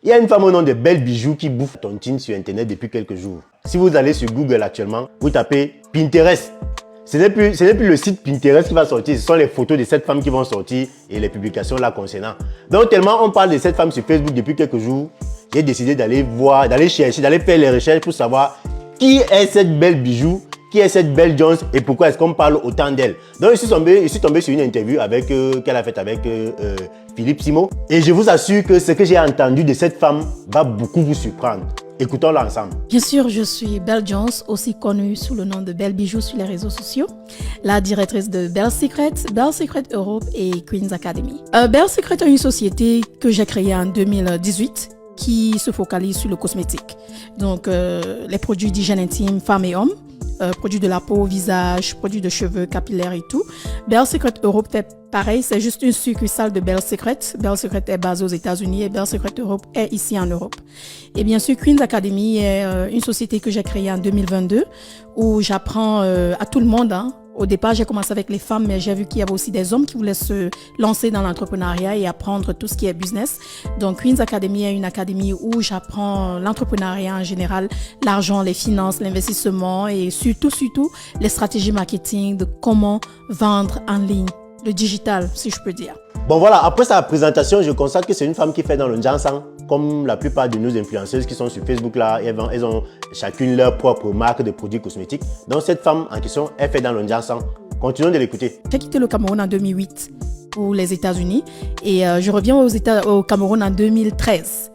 Il y a une femme au nom de Belle Bijoux qui bouffe tontine sur internet depuis quelques jours. Si vous allez sur Google actuellement, vous tapez Pinterest. Ce n'est plus le site Pinterest qui va sortir, ce sont les photos de cette femme qui vont sortir et les publications là concernant. Donc tellement on parle de cette femme sur Facebook depuis quelques jours, j'ai décidé d'aller voir, d'aller chercher, d'aller faire les recherches pour savoir qui est cette Belle Bijoux, qui est cette Belle Jones et pourquoi est-ce qu'on parle autant d'elle. Donc je suis tombé sur une interview qu'elle a faite avec Philippe Simo et je vous assure que ce que j'ai entendu de cette femme va beaucoup vous surprendre. Écoutons-la ensemble. Bien sûr, je suis Belle Jones, aussi connue sous le nom de Belle Bijoux sur les réseaux sociaux, la directrice de Belle Secret Europe et Queen's Academy. Belle Secret est une société que j'ai créée en 2018 qui se focalise sur le cosmétique. Donc, les produits d'hygiène intime, femmes et hommes, produits de la peau, visage, produits de cheveux, capillaires et tout. Belle Secret Europe fait pareil, c'est juste une succursale de Belle Secret. Belle Secret est basée aux États-Unis et Belle Secret Europe est ici en Europe. Et bien sûr, Queen's Academy est une société que j'ai créée en 2022 où j'apprends à tout le monde. Au départ, j'ai commencé avec les femmes, mais j'ai vu qu'il y avait aussi des hommes qui voulaient se lancer dans l'entrepreneuriat et apprendre tout ce qui est business. Donc, Queen's Academy est une académie où j'apprends l'entrepreneuriat en général, l'argent, les finances, l'investissement et surtout, les stratégies marketing de comment vendre en ligne, le digital, si je peux dire. Bon voilà, après sa présentation, je constate que c'est une femme qui fait dans le Jansan, comme la plupart de nos influenceuses qui sont sur Facebook là, elles ont chacune leur propre marque de produits cosmétiques. Donc cette femme en question, elle fait dans le Jansan. Continuons de l'écouter. J'ai quitté le Cameroun en 2008 pour les États-Unis et je reviens au Cameroun en 2013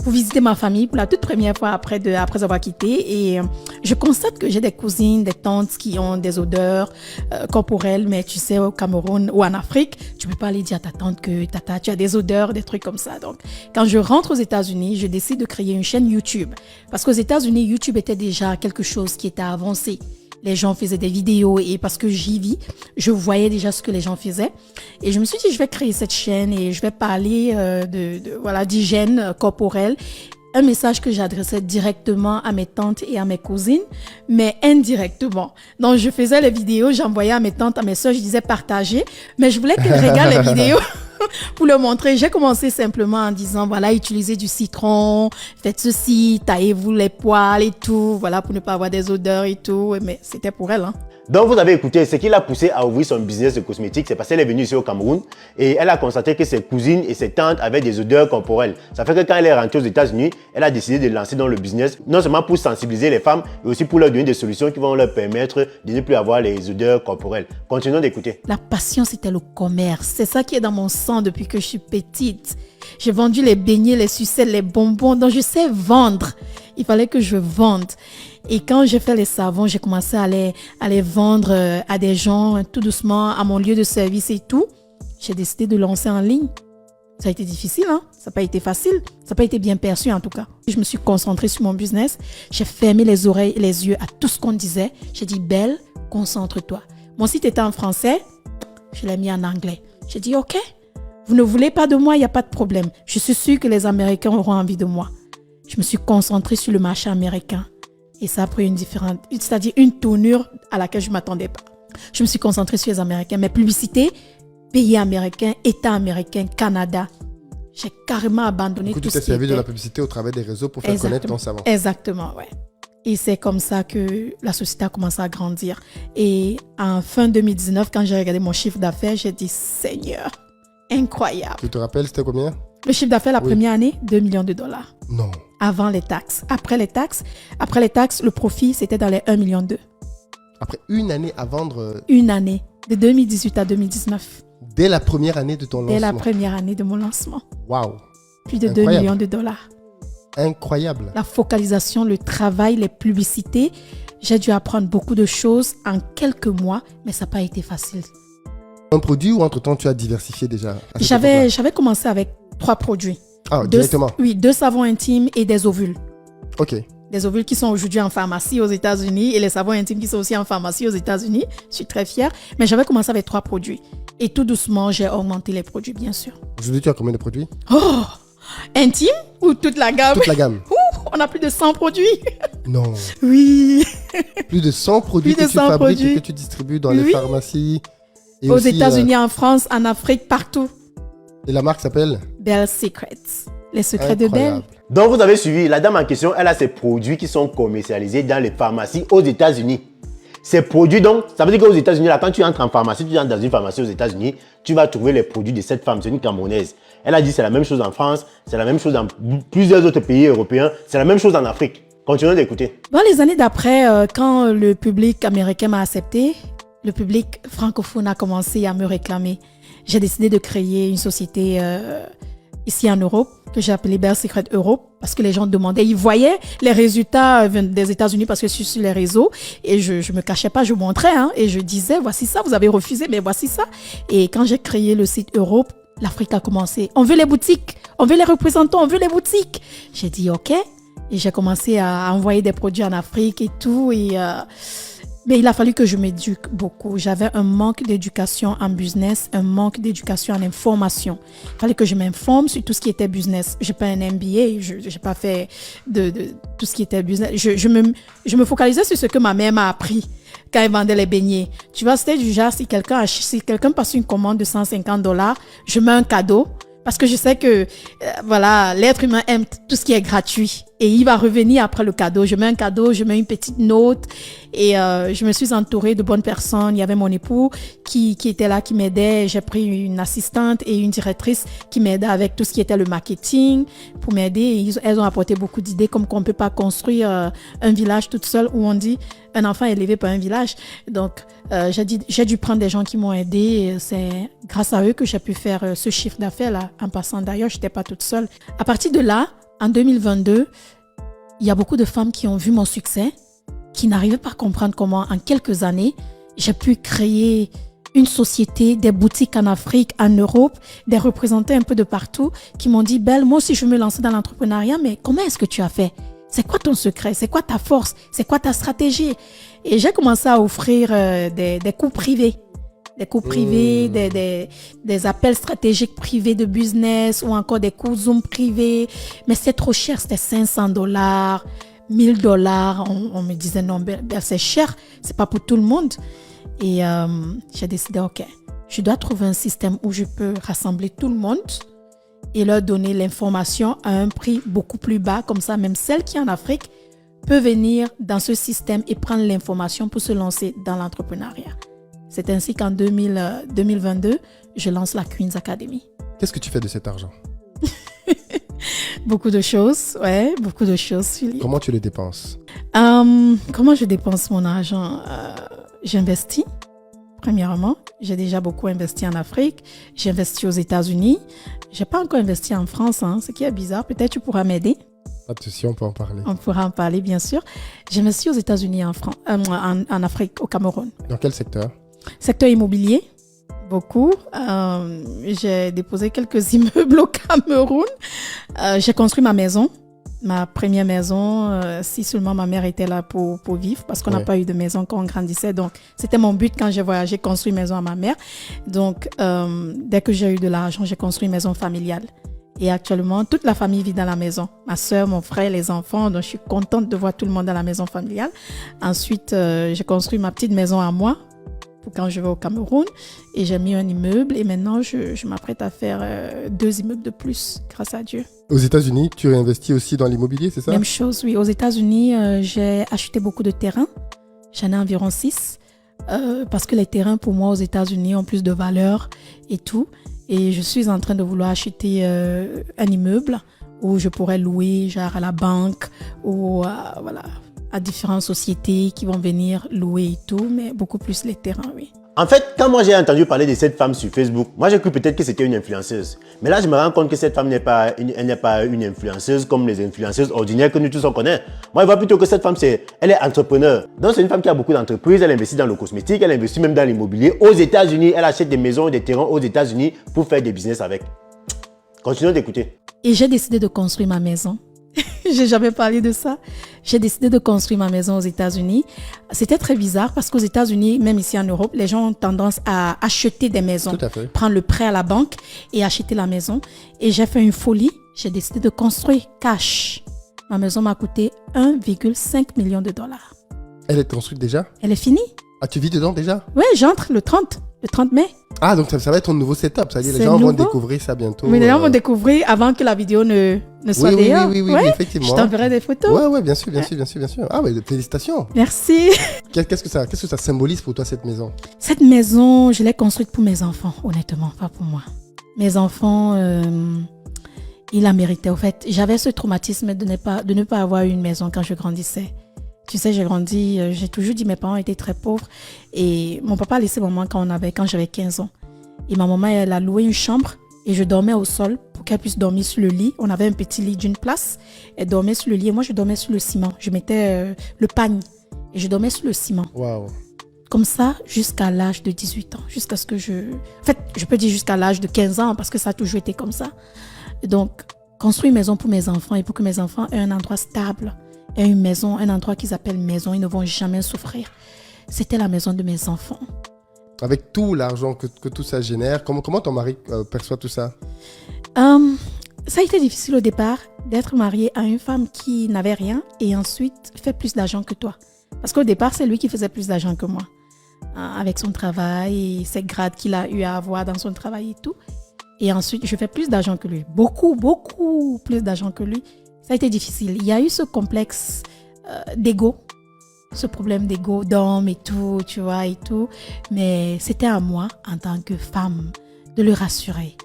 pour visiter ma famille pour la toute première fois après avoir quitté. Et je constate que j'ai des cousines, des tantes qui ont des odeurs corporelles, mais tu sais, au Cameroun ou en Afrique, tu peux pas aller dire à ta tante que tu as des odeurs, des trucs comme ça. Donc, quand je rentre aux États-Unis, je décide de créer une chaîne YouTube. Parce qu'aux États-Unis, YouTube était déjà quelque chose qui était avancé. Les gens faisaient des vidéos et parce que j'y vis, je voyais déjà ce que les gens faisaient. Et je me suis dit, je vais créer cette chaîne et je vais parler d'hygiène corporelle. Un message que j'adressais directement à mes tantes et à mes cousines, mais indirectement. Donc, je faisais les vidéos, j'envoyais à mes tantes, à mes soeurs, je disais partager, mais je voulais qu'elles regardent les vidéos pour leur montrer. J'ai commencé simplement en disant, voilà, utilisez du citron, faites ceci, taillez-vous les poils et tout, voilà, pour ne pas avoir des odeurs et tout. Mais c'était pour elle, Donc vous avez écouté, ce qui l'a poussé à ouvrir son business de cosmétiques, c'est parce qu'elle est venue ici au Cameroun et elle a constaté que ses cousines et ses tantes avaient des odeurs corporelles. Ça fait que quand elle est rentrée aux États-Unis, elle a décidé de lancer dans le business, non seulement pour sensibiliser les femmes, mais aussi pour leur donner des solutions qui vont leur permettre de ne plus avoir les odeurs corporelles. Continuons d'écouter. La passion, c'était le commerce. C'est ça qui est dans mon sang depuis que je suis petite. J'ai vendu les beignets, les sucettes, les bonbons, donc je sais vendre. Il fallait que je vende. Et quand j'ai fait les savons, j'ai commencé à les vendre à des gens tout doucement, à mon lieu de service et tout. J'ai décidé de lancer en ligne. Ça a été difficile, Ça n'a pas été facile. Ça n'a pas été bien perçu en tout cas. Je me suis concentrée sur mon business. J'ai fermé les oreilles et les yeux à tout ce qu'on disait. J'ai dit, Belle, concentre-toi. Mon site était en français. Je l'ai mis en anglais. J'ai dit, OK, vous ne voulez pas de moi, il n'y a pas de problème. Je suis sûre que les Américains auront envie de moi. Je me suis concentrée sur le marché américain. Et ça a pris une tournure à laquelle je ne m'attendais pas. Je me suis concentrée sur les Américains. Mes publicités, pays américains, État américain, Canada. J'ai carrément abandonné tout ce qui était. Tu t'es servi de la publicité au travers des réseaux pour faire connaître ton savon. Exactement, ouais. Et c'est comme ça que la société a commencé à grandir. Et en fin 2019, quand j'ai regardé mon chiffre d'affaires, j'ai dit, Seigneur, incroyable. Tu te rappelles, c'était combien? Le chiffre d'affaires la première année, 2 millions de dollars. Non. Avant les taxes. Après les taxes, le profit, c'était dans les 1,2 million. Après une année à vendre... Une année, de 2018 à 2019. Dès la première année de ton lancement? Dès la première année de mon lancement. Waouh. Plus de 2 millions de dollars. Incroyable. La focalisation, le travail, les publicités. J'ai dû apprendre beaucoup de choses en quelques mois, mais ça n'a pas été facile. Un produit ou entre-temps, tu as diversifié déjà? J'avais commencé avec 3 produits. Ah, directement? Oui, 2 savons intimes et des ovules. OK. Des ovules qui sont aujourd'hui en pharmacie aux États-Unis et les savons intimes qui sont aussi en pharmacie aux États-Unis. Je suis très fière. Mais j'avais commencé avec 3 produits. Et tout doucement, j'ai augmenté les produits, bien sûr. Aujourd'hui, tu as combien de produits? Oh! Intime ou toute la gamme? Toute la gamme. On a plus de 100 produits. Non. Oui. Plus de 100 produits que tu fabriques et que tu distribues dans les pharmacies. Et aux États-Unis, en France, en Afrique, partout. Et la marque s'appelle? Belle Secret. Les secrets de Belle. Donc, vous avez suivi, la dame en question, elle a ses produits qui sont commercialisés dans les pharmacies aux États-Unis. Ces produits, donc, ça veut dire qu'aux États-Unis, là, quand tu entres en pharmacie, tu entres dans une pharmacie aux États-Unis, tu vas trouver les produits de cette femme. C'est une Camerounaise. Elle a dit c'est la même chose en France, c'est la même chose dans plusieurs autres pays européens, c'est la même chose en Afrique. Continuons d'écouter. Dans les années d'après, quand le public américain m'a accepté, le public francophone a commencé à me réclamer. J'ai décidé de créer une société ici en Europe, que j'ai appelée Belle Secret Europe, parce que les gens demandaient, ils voyaient les résultats des États-Unis parce que je suis sur les réseaux et je me cachais pas, je montrais et je disais, voici ça, vous avez refusé, mais voici ça. Et quand j'ai créé le site Europe, l'Afrique a commencé, on veut les boutiques, on veut les représentants, on veut les boutiques. J'ai dit OK et j'ai commencé à envoyer des produits en Afrique et tout mais il a fallu que je m'éduque beaucoup. J'avais un manque d'éducation en business, un manque d'éducation en information. Il fallait que je m'informe sur tout ce qui était business. Je n'ai pas un MBA, je n'ai pas fait de tout ce qui était business. Je me focalisais sur ce que ma mère m'a appris quand elle vendait les beignets. Tu vois, c'était du genre, si quelqu'un passe une commande de $150, je mets un cadeau. Parce que je sais que, l'être humain aime tout ce qui est gratuit. Et il va revenir après le cadeau. Je mets un cadeau, je mets une petite note. Et je me suis entourée de bonnes personnes. Il y avait mon époux qui était là, qui m'aidait. J'ai pris une assistante et une directrice qui m'aidait avec tout ce qui était le marketing pour m'aider. Et elles ont apporté beaucoup d'idées, comme qu'on ne peut pas construire un village toute seule, où on dit un enfant est élevé par un village. Donc, j'ai dû prendre des gens qui m'ont aidé. Et c'est grâce à eux que j'ai pu faire ce chiffre d'affaires-là. En passant, d'ailleurs, je n'étais pas toute seule. À partir de là, en 2022, il y a beaucoup de femmes qui ont vu mon succès, qui n'arrivaient pas à comprendre comment, en quelques années, j'ai pu créer une société, des boutiques en Afrique, en Europe, des représentants un peu de partout, qui m'ont dit, Belle, moi aussi je veux me lancer dans l'entrepreneuriat, mais comment est-ce que tu as fait? C'est quoi ton secret? C'est quoi ta force? C'est quoi ta stratégie? Et j'ai commencé à offrir des cours privés. Des cours privés, des appels stratégiques privés de business ou encore des cours Zoom privés. Mais c'était trop cher, c'était $500, $1,000. On me disait non, c'est cher, c'est pas pour tout le monde. Et j'ai décidé, OK, je dois trouver un système où je peux rassembler tout le monde et leur donner l'information à un prix beaucoup plus bas. Comme ça, même celle qui est en Afrique peut venir dans ce système et prendre l'information pour se lancer dans l'entrepreneuriat. C'est ainsi qu'en 2022, je lance la Queen's Academy. Qu'est-ce que tu fais de cet argent? Beaucoup de choses, ouais, beaucoup de choses. Comment tu le dépenses? Comment je dépense mon argent? J'investis, premièrement. J'ai déjà beaucoup investi en Afrique. J'ai investi aux États-Unis. Je n'ai pas encore investi en France, ce qui est bizarre. Peut-être tu pourras m'aider. Pas de souci, on peut en parler. On pourra en parler, bien sûr. J'ai investi aux États-Unis, en Afrique, au Cameroun. Dans quel secteur? Secteur immobilier, beaucoup. J'ai déposé quelques immeubles au Cameroun. J'ai construit ma maison, ma première maison, si seulement ma mère était là pour vivre, parce qu'on n'a pas eu de maison quand on grandissait. Donc, c'était mon but quand j'ai voyagé, construire une maison à ma mère. Donc, dès que j'ai eu de l'argent, j'ai construit une maison familiale. Et actuellement, toute la famille vit dans la maison. Ma soeur, mon frère, les enfants. Donc, je suis contente de voir tout le monde dans la maison familiale. Ensuite, j'ai construit ma petite maison à moi, pour quand je vais au Cameroun, et j'ai mis un immeuble et maintenant je m'apprête à faire 2 immeubles de plus, grâce à Dieu. Aux États-Unis, tu réinvestis aussi dans l'immobilier, c'est ça? Même chose, oui. Aux États-Unis, j'ai acheté beaucoup de terrains. J'en ai environ 6 parce que les terrains pour moi aux États-Unis ont plus de valeur et tout. Et je suis en train de vouloir acheter un immeuble où je pourrais louer, genre à la banque ou à différentes sociétés qui vont venir louer et tout, mais beaucoup plus les terrains, oui. En fait, quand moi j'ai entendu parler de cette femme sur Facebook, moi j'ai cru peut-être que c'était une influenceuse. Mais là, je me rends compte que cette femme n'est pas une influenceuse comme les influenceuses ordinaires que nous tous on connaît. Moi, je vois plutôt que cette femme, elle est entrepreneur. Donc, c'est une femme qui a beaucoup d'entreprises, elle investit dans le cosmétique, elle investit même dans l'immobilier. Aux États-Unis, elle achète des maisons et des terrains aux États-Unis pour faire des business avec. Continuons d'écouter. Et j'ai décidé de construire ma maison. J'ai jamais parlé de ça. J'ai décidé de construire ma maison aux États-Unis. C'était très bizarre parce qu'aux États-Unis, même ici en Europe, les gens ont tendance à acheter des maisons, prendre le prêt à la banque et acheter la maison. Et j'ai fait une folie. J'ai décidé de construire cash. Ma maison m'a coûté $1,5 million. Elle est construite déjà? Elle est finie. Ah, tu vis dedans déjà? Oui, j'entre le 30. Le 30 mai. Ah, donc ça va être ton nouveau setup. C'est-à-dire les C'est gens vont nouveau. découvrir ça bientôt. Mais les gens vont découvrir avant que la vidéo ne soit dehors. Oui, Ouais, effectivement. je t'enverrai des photos. Ouais, bien sûr. Ah, ouais, félicitations. Merci. Qu'est-ce que ça symbolise pour toi, cette maison? Cette maison, je l'ai construite pour mes enfants, honnêtement, pas pour moi. Mes enfants, ils la méritaient. Au fait, j'avais ce traumatisme de ne pas avoir une maison quand je grandissais. Tu sais, j'ai grandi, j'ai toujours dit mes parents étaient très pauvres. Et mon papa a laissé maman quand j'avais 15 ans. Et ma maman, elle a loué une chambre et je dormais au sol pour qu'elle puisse dormir sur le lit. On avait un petit lit d'une place. Elle dormait sur le lit et moi, je dormais sur le ciment. Je mettais le pagne et je dormais sur le ciment. Waouh. Comme ça, jusqu'à l'âge de 18 ans. Jusqu'à ce que En fait, je peux dire jusqu'à l'âge de 15 ans parce que ça a toujours été comme ça. Donc, construire une maison pour mes enfants et pour que mes enfants aient un endroit stable, aient une maison, un endroit qu'ils appellent maison, ils ne vont jamais souffrir. C'était la maison de mes enfants. Avec tout l'argent que tout ça génère, comment ton mari perçoit tout ça? Ça a été difficile au départ d'être marié à une femme qui n'avait rien et ensuite fait plus d'argent que toi. Parce qu'au départ, c'est lui qui faisait plus d'argent que moi. Avec son travail et ses grades qu'il a eu à avoir dans son travail et tout. Et ensuite, je fais plus d'argent que lui. Beaucoup plus d'argent que lui. Ça a été difficile. Il y a eu ce complexe d'ego. Ce problème d'ego, d'homme et tout, tu vois, et tout. Mais c'était à moi, en tant que femme, de le rassurer.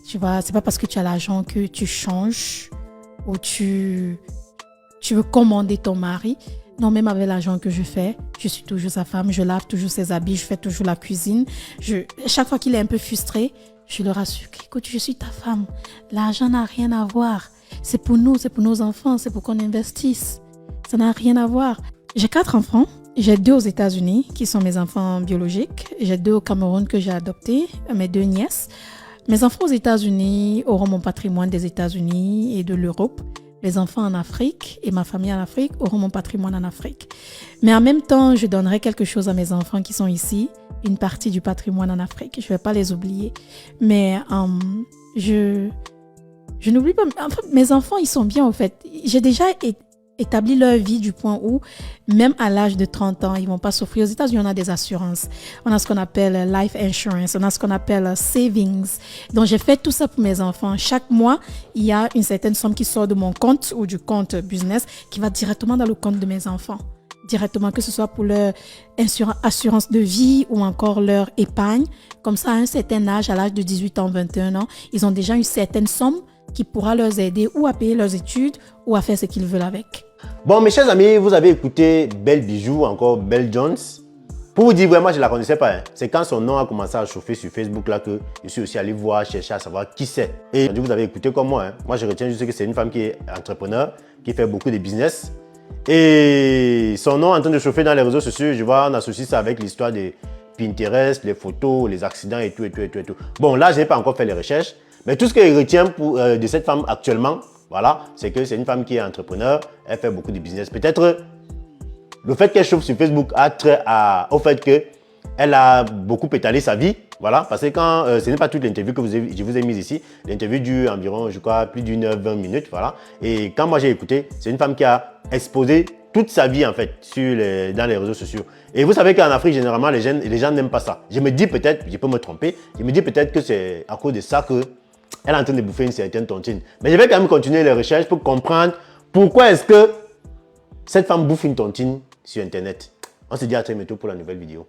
Tu vois, c'est pas parce que tu as l'argent que tu changes ou tu veux commander ton mari. Non, même avec l'argent que je fais, je suis toujours sa femme, je lave toujours ses habits, je fais toujours la cuisine. Chaque fois qu'il est un peu frustré, je le rassure. Écoute, je suis ta femme. L'argent n'a rien à voir. C'est pour nous, c'est pour nos enfants, c'est pour qu'on investisse. Ça n'a rien à voir. J'ai 4 enfants. J'ai 2 aux États-Unis qui sont mes enfants biologiques. J'ai 2 au Cameroun que j'ai adoptés, mes 2 nièces. Mes enfants aux États-Unis auront mon patrimoine des États-Unis et de l'Europe. Les enfants en Afrique et ma famille en Afrique auront mon patrimoine en Afrique. Mais en même temps, je donnerai quelque chose à mes enfants qui sont ici, une partie du patrimoine en Afrique. Je ne vais pas les oublier. Mais je n'oublie pas. En fait, mes enfants, ils sont bien, en fait. J'ai déjà établi leur vie du point où, même à l'âge de 30 ans, ils ne vont pas souffrir. Aux États-Unis, on a des assurances. On a ce qu'on appelle life insurance. On a ce qu'on appelle savings. Donc, j'ai fait tout ça pour mes enfants. Chaque mois, il y a une certaine somme qui sort de mon compte ou du compte business qui va directement dans le compte de mes enfants. Directement, que ce soit pour leur assurance de vie ou encore leur épargne. Comme ça, à un certain âge, à l'âge de 18 ans, 21 ans, ils ont déjà une certaine somme qui pourra leur aider ou à payer leurs études ou à faire ce qu'ils veulent avec. Bon, mes chers amis, vous avez écouté Belle Bijou, encore Belle Jones. Pour vous dire, vraiment, je ne la connaissais pas. Hein. C'est quand son nom a commencé à chauffer sur Facebook là que je suis aussi allé voir, chercher à savoir qui c'est. Et vous avez écouté comme moi. Hein. Moi, je retiens juste que c'est une femme qui est entrepreneur, qui fait beaucoup de business. Et son nom est en train de chauffer dans les réseaux sociaux. Je vois, on associe ça avec l'histoire de Pinterest, les photos, les accidents et tout. Bon, là, je n'ai pas encore fait les recherches. Mais tout ce que je retiens de cette femme actuellement, voilà, c'est que c'est une femme qui est entrepreneur, elle fait beaucoup de business. Peut-être le fait qu'elle chauffe sur Facebook a trait au fait qu'elle a beaucoup étalé sa vie, voilà, parce que quand ce n'est pas toute l'interview que je vous ai mise ici, l'interview dure environ, je crois, plus d'une heure, 20 minutes, voilà. Et quand moi j'ai écouté, c'est une femme qui a exposé toute sa vie en fait dans les réseaux sociaux. Et vous savez qu'en Afrique, généralement, les gens n'aiment pas ça. Je me dis peut-être, je peux me tromper, je me dis peut-être que c'est à cause de ça que elle est en train de bouffer une certaine tontine. Mais je vais quand même continuer les recherches pour comprendre pourquoi est-ce que cette femme bouffe une tontine sur Internet. On se dit à très bientôt pour la nouvelle vidéo.